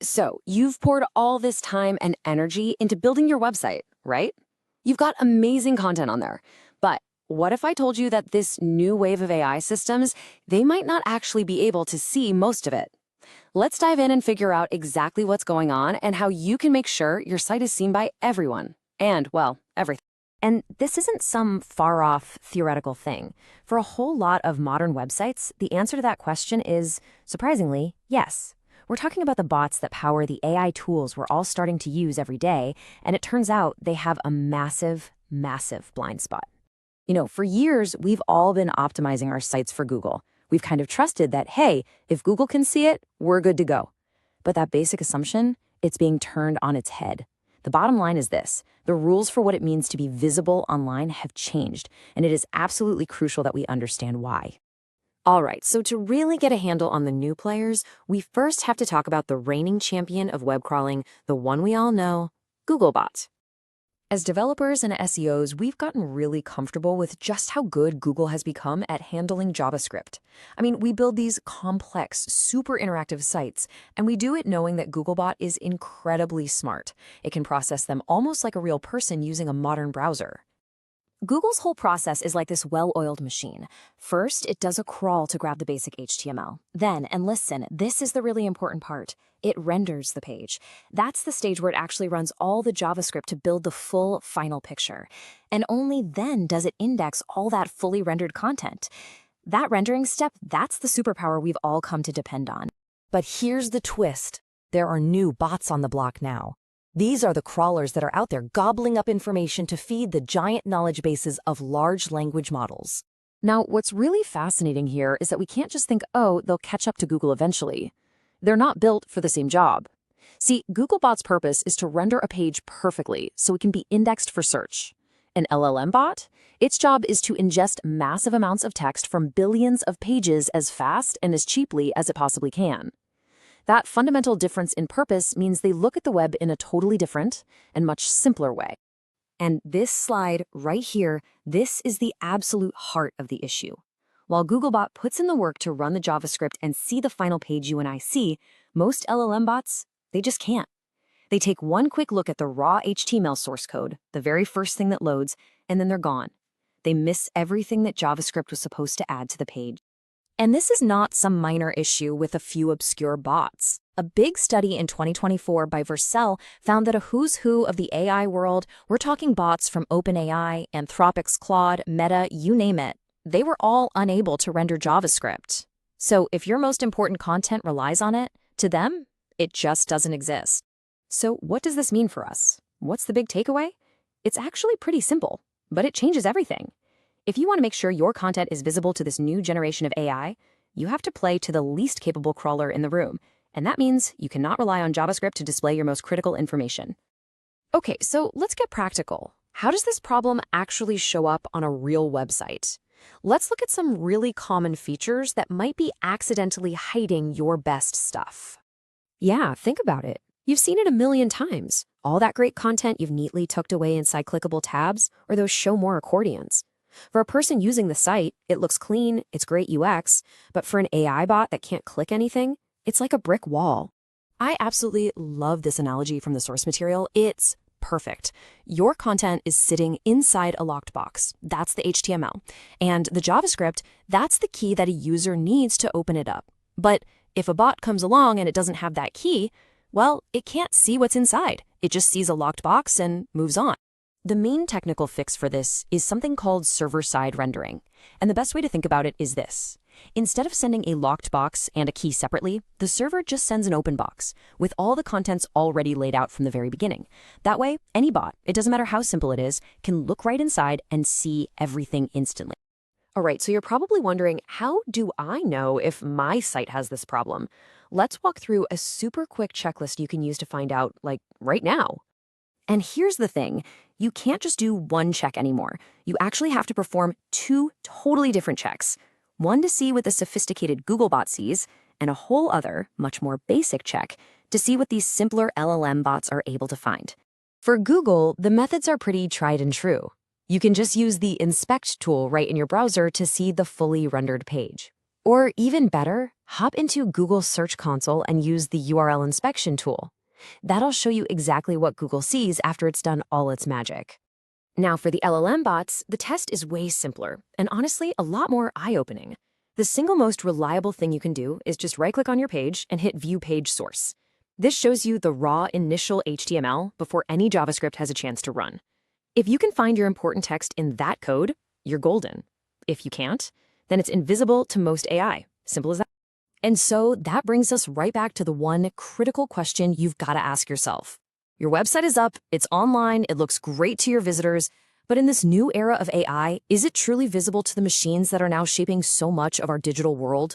So, you've poured all this time and energy into building your website, right? You've got amazing content on there. But what if I told you that this new wave of AI systems, they might not actually be able to see most of it? Let's dive in and figure out exactly what's going on and how you can make sure your site is seen by everyone. And, well, everything. And this isn't some far-off theoretical thing. For a whole lot of modern websites, the answer to that question is, surprisingly, yes. We're talking about the bots that power the AI tools we're all starting to use every day, and it turns out they have a massive, massive blind spot. For years, we've all been optimizing our sites for Google. We've kind of trusted that, hey, if Google can see it, we're good to go. But that basic assumption, it's being turned on its head. The bottom line is this: the rules for what it means to be visible online have changed, and it is absolutely crucial that we understand why. All right, so to really get a handle on the new players, we first have to talk about the reigning champion of web crawling, the one we all know, Googlebot. As developers and SEOs, we've gotten really comfortable with just how good Google has become at handling JavaScript. I mean, we build these complex, super interactive sites, and we do it knowing that Googlebot is incredibly smart. It can process them almost like a real person using a modern browser. Google's whole process is like this well-oiled machine. First, it does a crawl to grab the basic HTML. Then, and listen, this is the really important part, it renders the page. That's the stage where it actually runs all the JavaScript to build the full final picture. And only then does it index all that fully rendered content. That rendering step, that's the superpower we've all come to depend on. But here's the twist. There are new bots on the block now. These are the crawlers that are out there gobbling up information to feed the giant knowledge bases of large language models. Now, what's really fascinating here is that we can't just think, oh, they'll catch up to Google eventually. They're not built for the same job. See, Googlebot's purpose is to render a page perfectly so it can be indexed for search. An LLM bot? Its job is to ingest massive amounts of text from billions of pages as fast and as cheaply as it possibly can. That fundamental difference in purpose means they look at the web in a totally different and much simpler way. And this slide right here, this is the absolute heart of the issue. While Googlebot puts in the work to run the JavaScript and see the final page you and I see, most LLM bots, they just can't. They take one quick look at the raw HTML source code, the very first thing that loads, and then they're gone. They miss everything that JavaScript was supposed to add to the page. And this is not some minor issue with a few obscure bots. A big study in 2024 by Vercel found that a who's who of the AI world, we're talking bots from OpenAI, Anthropic's Claude, Meta, you name it, they were all unable to render JavaScript. So if your most important content relies on it, to them, it just doesn't exist. So what does this mean for us? What's the big takeaway? It's actually pretty simple, but it changes everything. If you want to make sure your content is visible to this new generation of AI, you have to play to the least capable crawler in the room, and that means you cannot rely on JavaScript to display your most critical information. Okay, so let's get practical. How does this problem actually show up on a real website? Let's look at some really common features that might be accidentally hiding your best stuff. Yeah, think about it. You've seen it a million times. All that great content you've neatly tucked away inside clickable tabs, or those show more accordions. For a person using the site, it looks clean, it's great UX, but for an AI bot that can't click anything, it's like a brick wall. I absolutely love this analogy from the source material. It's perfect. Your content is sitting inside a locked box. That's the HTML. And the JavaScript, that's the key that a user needs to open it up. But if a bot comes along and it doesn't have that key, well, it can't see what's inside. It just sees a locked box and moves on. The main technical fix for this is something called server-side rendering. And the best way to think about it is this. Instead of sending a locked box and a key separately, the server just sends an open box with all the contents already laid out from the very beginning. That way, any bot, it doesn't matter how simple it is, can look right inside and see everything instantly. All right, so you're probably wondering, how do I know if my site has this problem? Let's walk through a super quick checklist you can use to find out, like, right now. And here's the thing, you can't just do one check anymore. You actually have to perform two totally different checks. One to see what the sophisticated Googlebot sees, and a whole other, much more basic check to see what these simpler LLM bots are able to find. For Google, the methods are pretty tried and true. You can just use the inspect tool right in your browser to see the fully rendered page. Or even better, Hop into Google Search Console and use the URL inspection tool. That'll show you exactly what Google sees after it's done all its magic. Now, for the LLM bots, the test is way simpler and honestly a lot more eye-opening. The single most reliable thing you can do is just right-click on your page and hit View Page Source. This shows you the raw initial HTML before any JavaScript has a chance to run. If you can find your important text in that code, you're golden. If you can't, then it's invisible to most AI. Simple as that. And so that brings us right back to the one critical question you've got to ask yourself. Your website is up, it's online, it looks great to your visitors, but in this new era of AI, is it truly visible to the machines that are now shaping so much of our digital world?